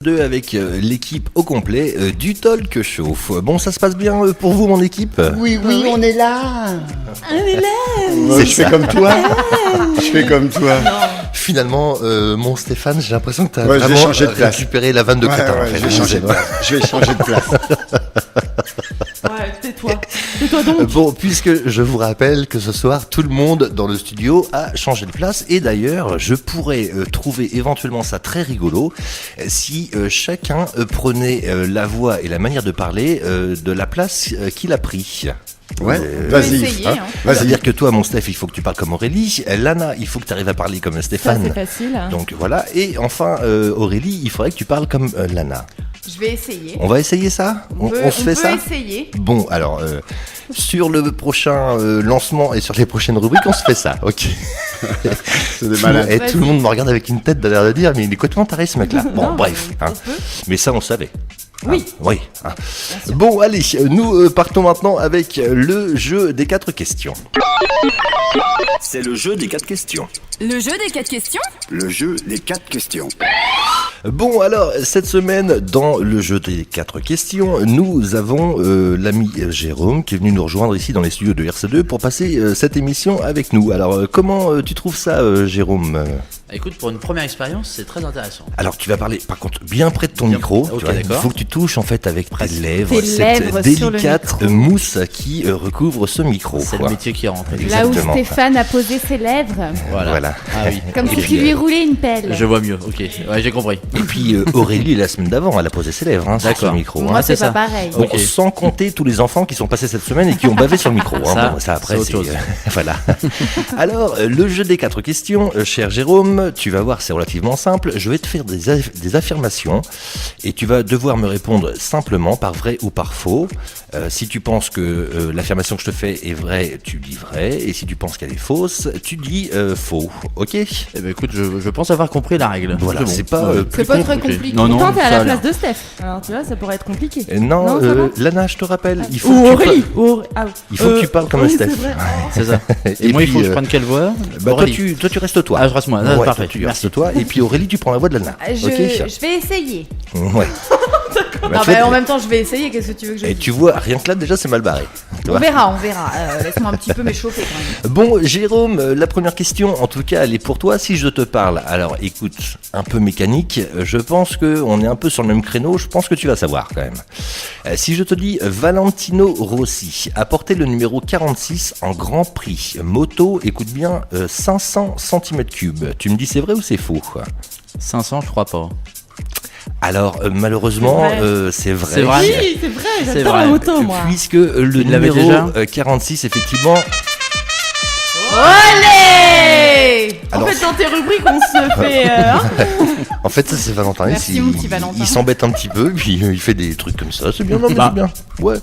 2 avec l'équipe au complet du Talk Show. Bon, ça se passe bien pour vous, mon équipe ? Oui, on est là. Je fais comme toi. Finalement, mon Stéphane, j'ai l'impression que tu as Ouais, je vais vraiment changer de place. récupéré la vanne de crétin. en fait. Je vais changer de place. Ouais, tais-toi donc. Bon, puisque je vous rappelle que ce soir, tout le monde dans le studio a changé de place. Et d'ailleurs, je pourrais trouver éventuellement ça très rigolo si chacun prenait la voix et la manière de parler de la place qu'il a pris. Ouais, Vas-y. C'est-à-dire que toi, mon Steph, il faut que tu parles comme Aurélie. Lana, il faut que tu arrives à parler comme Ça, Stéphane. c'est facile. Donc voilà. Et enfin, Aurélie, il faudrait que tu parles comme Lana. Je vais essayer. On va essayer ça ? On se fait ça ? Essayer. Bon, alors, sur le prochain lancement et sur les prochaines rubriques, on se fait ça, ok. C'est des malades. Et tout le monde me regarde avec une tête d'aller de dire, mais il est complètement taré ce mec-là. Bon, Non, bref. un Hein. peu. Mais ça, on le savait. Oui. Hein, oui. Hein. Bon, allez, nous partons maintenant avec le jeu des 4 questions. C'est le jeu des 4 questions. Le jeu des 4 questions ? Le jeu des 4 questions. Bon, alors, cette semaine, dans le jeu des 4 questions, nous avons l'ami Jérôme qui est venu nous rejoindre ici dans les studios de RC2 pour passer cette émission avec nous. Alors, comment tu trouves ça, Jérôme ? Écoute, pour une première expérience, c'est très intéressant. Alors, tu vas parler, par contre, bien près de ton Bien- micro. ok, Tu vois, il d'accord. faut que tu touches, en fait, avec tes lèvres, Tes cette lèvres sur le délicate micro. mousse qui recouvre ce micro. C'est quoi. le métier qui est rentré. Exact. Là où Exactement. Stéphane a posé ses lèvres, Voilà. Ah oui. comme Et si puis, tu lui roulais une pelle. Je vois mieux, ok. Ouais, j'ai compris. Et puis, Aurélie, la semaine d'avant, elle a posé ses lèvres sur D'accord. ce micro. Moi, hein. c'est c'est pas ça. pareil. Bon, Ok. sans compter tous les enfants qui sont passés cette semaine et qui ont bavé sur le micro. Ça, Bon, ça après, c'est autre chose. voilà. Alors, le jeu des 4 questions, cher Jérôme, tu vas voir, c'est relativement simple. Je vais te faire des affirmations et tu vas devoir me répondre simplement par vrai ou par faux. Si tu penses que l'affirmation que je te fais est vraie, tu dis vrai. Et si tu penses qu'elle est fausse, tu dis faux. Ok ? Eh ben écoute, je pense avoir compris la règle. Voilà, bon. c'est pas Ouais. plus C'est pas très Ok. compliqué. Non, non, Pourtant, t'es à ça la a l'air. place de Steph. Alors, tu vois, ça pourrait être compliqué. Non, Non, ça va Lana, je te rappelle, il faut Ou que tu Aurélie. il faut que tu parles comme oui, Steph. c'est vrai. C'est ça. Et, Et moi, il faut puis, que je prenne quelle voix Bah, Aurélie. toi, tu restes toi. Ah, je reste moi. Ah, Ouais, parfait. toi, tu restes toi. Et puis Aurélie, tu prends la voix de Lana. Je Ok. vais essayer. Ouais. Bah, Non, tu vois, mais en même temps, je vais essayer. Qu'est-ce que tu veux que je et dise tu vois, rien que là, déjà, c'est mal barré. Tu On vois. verra. Laisse-moi un petit peu m'échauffer quand même. Bon, Jérôme, la première question, en tout cas, elle est pour toi. Si je te parle, alors écoute, un peu mécanique, je pense qu'on est un peu sur le même créneau. Je pense que tu vas savoir quand même. Si je te dis Valentino Rossi a porté le numéro 46 en Grand Prix moto, écoute bien, 500 cm3. Tu me dis c'est vrai ou c'est faux ? 500, je crois pas. Alors malheureusement, c'est vrai. C'est vrai. Oui, c'est vrai, C'est j'adore vrai. la moto, moi. Puisque le Il l'avait numéro déjà 46, effectivement. Olé En Alors, fait, dans tes rubriques, on se fait. en fait, ça c'est Valentin. Merci, mon petit Valentin. Il s'embête un petit peu, puis il fait des trucs comme ça. C'est bien, non, mais c'est bien. Ouais.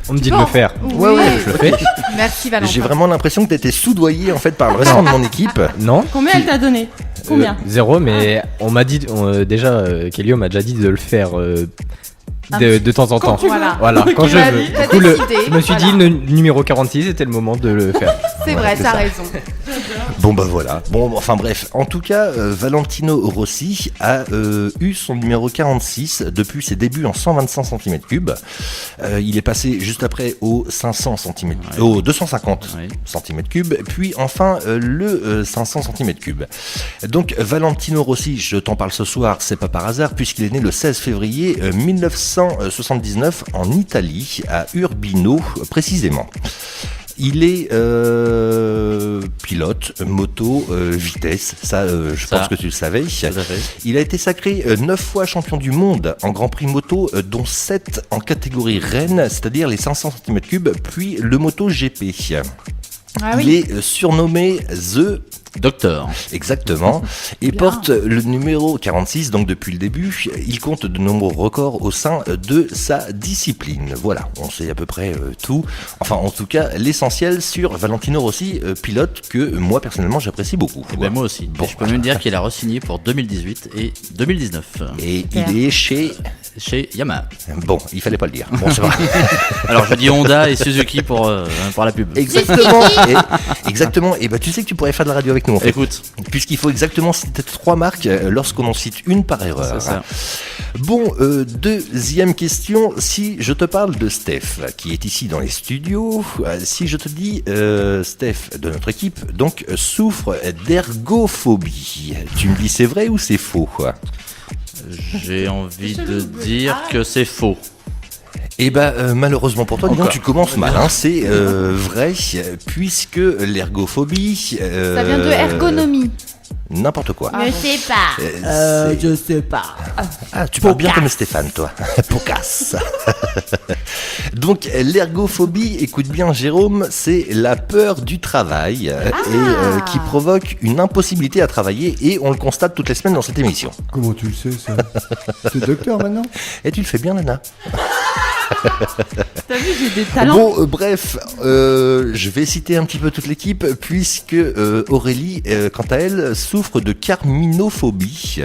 On me dit de le faire. Ouais, ouais, Je le fais. Merci Valentin. J'ai vraiment l'impression que t'étais soudoyé en fait par le restant de mon équipe. Non. Combien elle t'a donné Combien 0, mais on m'a dit déjà, Kelly m'a déjà dit de le faire de temps en temps. tu veux. Voilà, quand Ok, je vas-y. veux. Du T'as coup, décidé, je me suis voilà. dit, le numéro 46 était le moment de le faire. C'est Ouais, vrai, c'est t'as ça. raison. Bon bah voilà. Bon, enfin bref. En tout cas, Valentino Rossi a eu son numéro 46 depuis ses débuts en 125 cm3. Il est passé juste après aux 500 cm, aux 250 Ouais. cm3, puis enfin le 500 cm3. Donc Valentino Rossi, je t'en parle ce soir, c'est pas par hasard, puisqu'il est né le 16 février 1979 en Italie, à Urbino précisément. Il est pilote, moto, vitesse, ça je Ça. pense que tu le savais. Tout à fait. Il a été sacré 9 fois champion du monde en Grand Prix moto, dont 7 en catégorie reine, c'est-à-dire les 500 cm3, puis le moto GP. Ah Il oui. est surnommé The Docteur. Exactement, et porte le numéro 46, donc depuis le début, il compte de nombreux records au sein de sa discipline. Voilà, on sait à peu près tout, enfin en tout cas l'essentiel sur Valentino Rossi, pilote que moi personnellement j'apprécie beaucoup. Et ben moi aussi. Bon. Et je peux même dire qu'il a re-signé pour 2018 et 2019. Et il est chez chez Yamaha. Bon, il fallait pas le dire. Bon, c'est vrai. Alors je dis Honda et Suzuki pour la pub. Exactement. Exactement. Et bah tu sais que tu pourrais faire de la radio avec nous en fait. Écoute, Puisqu'il faut exactement citer 3 marques lorsqu'on en cite une par erreur. c'est ça. Bon, deuxième question. Si je te parle de Steph, qui est ici dans les studios, si je te dis Steph de notre équipe, donc souffre d'ergophobie, tu me dis c'est vrai ou c'est faux quoi? J'ai envie de dire que c'est faux. Eh ben malheureusement pour toi, dis donc, Encore. tu commences mal. Hein, c'est vrai, puisque l'ergophobie, Ça vient de ergonomie. n'importe quoi. Je sais pas. Je sais pas. Ah, tu parles bien comme Stéphane, toi. Pocasse. Donc, l'ergophobie, écoute bien, Jérôme, c'est la peur du travail et qui provoque une impossibilité à travailler et on le constate toutes les semaines dans cette émission. Comment tu le sais, ça? T'es docteur maintenant? Et tu le fais bien, Nana. T'as vu, j'ai des talents. Bon, bref, je vais citer un petit peu toute l'équipe puisque Aurélie, quant à elle, souffre de carminophobie.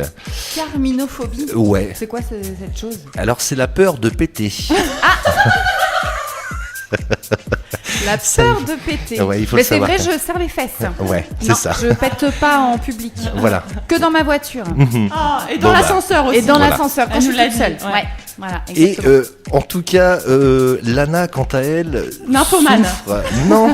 Carminophobie. Ouais. C'est quoi cette chose? Alors, c'est la peur de péter. La peur de péter. Ouais, il faut Mais le c'est savoir. vrai, je serre les fesses. Ouais, c'est Non, ça. je pète pas en public. Voilà. Que dans ma voiture. Ah, et dans Bon, bah. l'ascenseur aussi. Et dans Voilà. l'ascenseur, quand Elle je nous suis l'a toute dit, seule. ouais. Ouais, voilà, Et exactement. en tout cas, Lana, quant à elle, Nymphomane. souffre, non,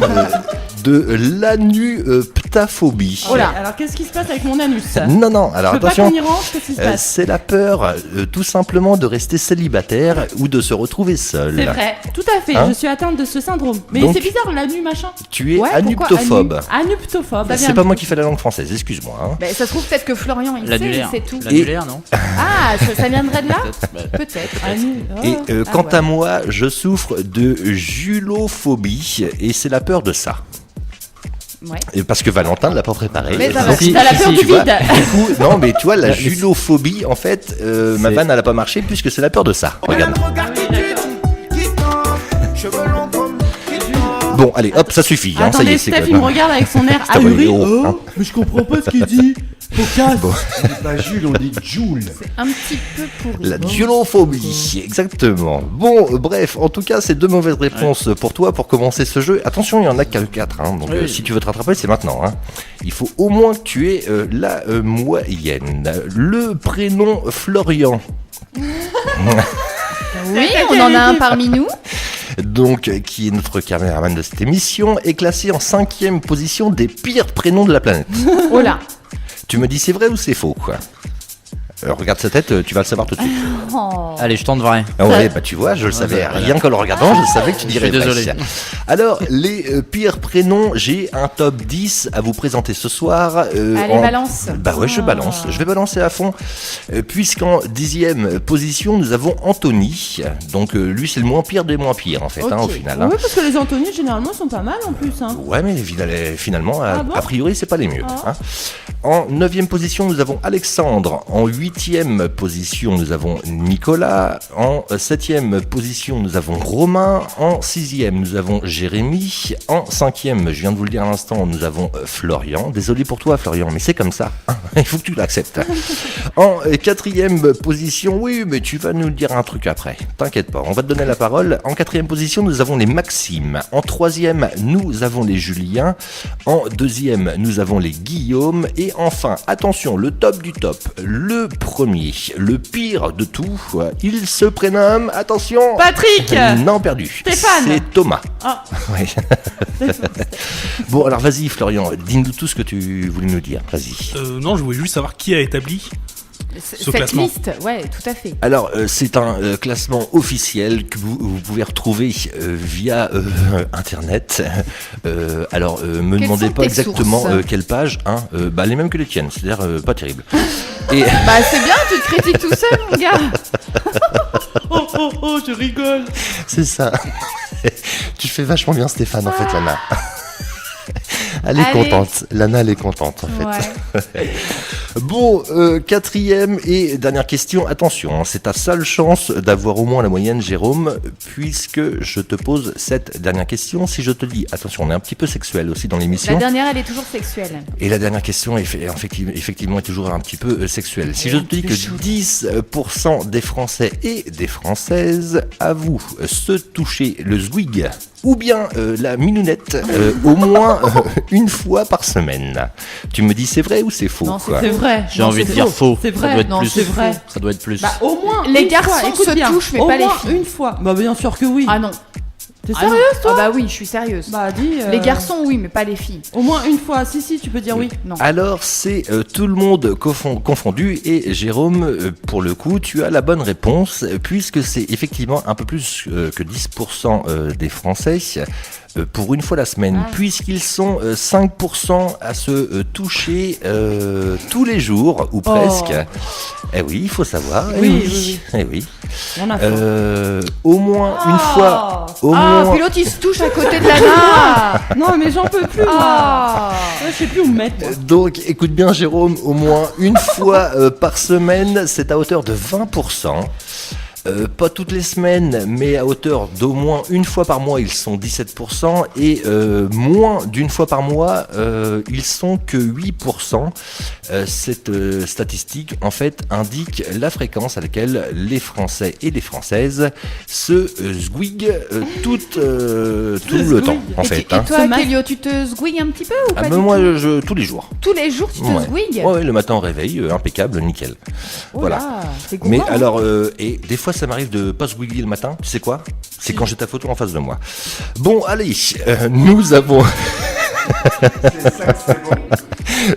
de l'anuptaphobie. Oh là, alors qu'est-ce qui se passe avec mon anus? Non, alors Je veux pas attention, qu'on y rentre, qu'est-ce qui se passe? c'est la peur tout simplement de rester célibataire ou de se retrouver seul. C'est vrai, tout à fait, Hein je suis atteinte de ce syndrome. Mais Donc- c'est bizarre, l'anu machin. Tu es Ouais, pourquoi anuptophobe. Anuptophobe. Ça vient C'est pas d'où? moi qui fais la langue française, excuse-moi. Hein. Ben, ça se trouve peut-être que Florian il sait, L'annulaire. c'est tout. L'annulaire, non? Ah, ça viendrait de là? Peut-être. Peut-être. Anu. Oh. Et Ah quant ouais. à moi, je souffre de julophobie et c'est la peur de ça. Ouais. Et parce que Valentin ne l'a pas préparé. Mais ça Donc, va. T'as la peur tu du vois, vide. du coup, non, mais tu vois, la mais julophobie, en fait, ma C'est- vanne, elle n'a pas marché puisque c'est la peur de ça. Regarde. Bon, allez, hop, ça suffit. Hein, ça y Attendez, est, c'est Steph, quoi, il me regarde avec son air Stop, ahuri. oh, hein. Mais je comprends pas ce qu'il dit. Pocasse. Bon. On dit pas Jules, on dit Joule. Un petit peu pourri. La julophobie, exactement. Bon, bref, en tout cas, c'est 2 mauvaises réponses pour toi pour commencer ce jeu. Attention, il y en a que 4, hein, donc Oui. si tu veux te rattraper, c'est maintenant. Hein. Il faut au moins que tu aies la moyenne. Le prénom Florian, Oui, on en a un parmi nous. donc qui est notre caméraman de cette émission, est classé en 5e position des pires prénoms de la planète. Oh là. Tu me dis c'est vrai ou c'est faux, quoi? Regarde sa tête, tu vas le savoir tout de suite. Oh. Allez, je tente vrai. Ah ouais, bah tu vois, je le savais. voilà. Rien qu'en le regardant, je savais que tu dirais suis désolé. vrai. Alors, les pires prénoms, j'ai un top 10 à vous présenter ce soir. Allez, balance. Bah ouais, je balance. Je vais balancer à fond. Puisqu'en 10e position, nous avons Anthony. Donc, lui, c'est le moins pire des moins pires, en fait, hein, au Ok. final. Hein. Oui, parce que les Anthony, généralement, sont pas mal en plus. Hein. Ouais, mais finalement, Ah bon a priori, c'est pas les mieux. Ah. Hein. En 9e position, nous avons Alexandre. En 8e position, nous avons Nicolas. En 7e position, nous avons Romain. En 6e, nous avons Jérémy. En 5e, je viens de vous le dire à l'instant, nous avons Florian. Désolé pour toi, Florian, mais c'est comme ça. Hein. Il faut que tu l'acceptes. En 4e position, oui, mais tu vas nous dire un truc après. T'inquiète pas, on va te donner la parole. En 4e position, nous avons les Maxime. En 3e, nous avons les Julien. En 2e, nous avons les Guillaume. Et enfin, attention, le top du top, le premier, le pire de tout, il se prénomme, attention, Patrick. non perdu, Stéphane. c'est Thomas. Ah. Ouais. Bon, alors vas-y Florian, dis-nous tout ce que tu voulais nous dire, vas-y. Non, je voulais juste savoir qui a établi ce Cette classement. liste, ouais, tout à fait. Alors, c'est un classement officiel que vous pouvez retrouver via Internet. Alors, me Quelles demandez sont pas tes exactement sources quelle page, hein, bah, les mêmes que les tiennes, c'est-à-dire pas terrible. Et Bah c'est bien, tu te critiques tout seul, mon gars. Oh, je rigole. c'est ça. Tu fais vachement bien Stéphane, en fait, Lana. Elle est Allez. contente. Lana, elle est contente, en fait. Ouais. Bon, quatrième et dernière question. Attention, hein, c'est ta seule chance d'avoir au moins la moyenne, Jérôme, puisque je te pose cette dernière question. Si je te dis, attention, on est un petit peu sexuel aussi dans La l'émission. dernière, elle est toujours sexuelle. Et la dernière question, effectivement, est toujours un petit peu sexuelle. Si je te dis que 10% des Français et des Françaises avouent se toucher le zwig ou bien la minounette au moins une fois par semaine, tu me dis c'est vrai ou c'est faux? Non, c'est quoi. C'est vrai. J'ai Non, envie de c'est dire faux. C'est Ça vrai. doit être Non, plus. c'est vrai. Ça doit être plus. Bah, au moins. Les une garçons fois, écoute se bien. touchent, mais au pas les moins filles. une fois. Bah, bien sûr que oui. Ah non. T'es Ah non. sérieuse, toi? Ah bah oui, je suis sérieuse. Bah, dis. Les garçons, oui, mais pas les filles. Au moins une fois. Si, tu peux dire oui. Non. Alors c'est tout le monde confondu et Jérôme, pour le coup, tu as la bonne réponse puisque c'est effectivement un peu plus que 10% des Français pour une fois la semaine, puisqu'ils sont 5% à se toucher tous les jours ou presque. Eh oui, il faut savoir. Eh Oui, oui. oui, Eh oui. On a faim. Au moins une fois. Au Ah, moins. puis l'autre, il se touche à côté de la nana. Non, mais j'en peux plus, moi. Ah. Ouais, je sais plus où me mettre. moi. Donc, écoute bien, Jérôme, au moins une fois par semaine, c'est à hauteur de 20%. Pas toutes les semaines, mais à hauteur d'au moins une fois par mois, ils sont 17%, et moins d'une fois par mois, ils sont que 8%. Cette statistique, en fait, indique la fréquence à laquelle les Français et les Françaises se zouiguent tout le temps, en Et, fait. et hein. toi, Ce ma- Kélio, tu te zouigues un petit peu ou pas Ah du ben tout moi, tous les jours. Tous les jours, tu te Ouais. zouigues Ouais, le matin au réveil, impeccable, nickel. Oh voilà. là, c'est Mais gourmand, hein. alors, et des fois ça m'arrive de pas zouiguer le matin, tu sais quoi? C'est quand j'ai ta photo en face de moi. Bon, allez, nous avons...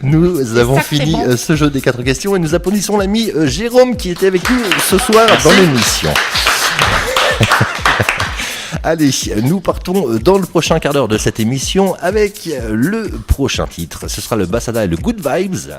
Nous avons sacré fini bon. ce jeu des 4 questions et nous applaudissons l'ami Jérôme qui était avec nous ce soir dans l'émission. Allez, nous partons dans le prochain quart d'heure de cette émission avec le prochain titre. Ce sera le Bassada et le Good Vibes.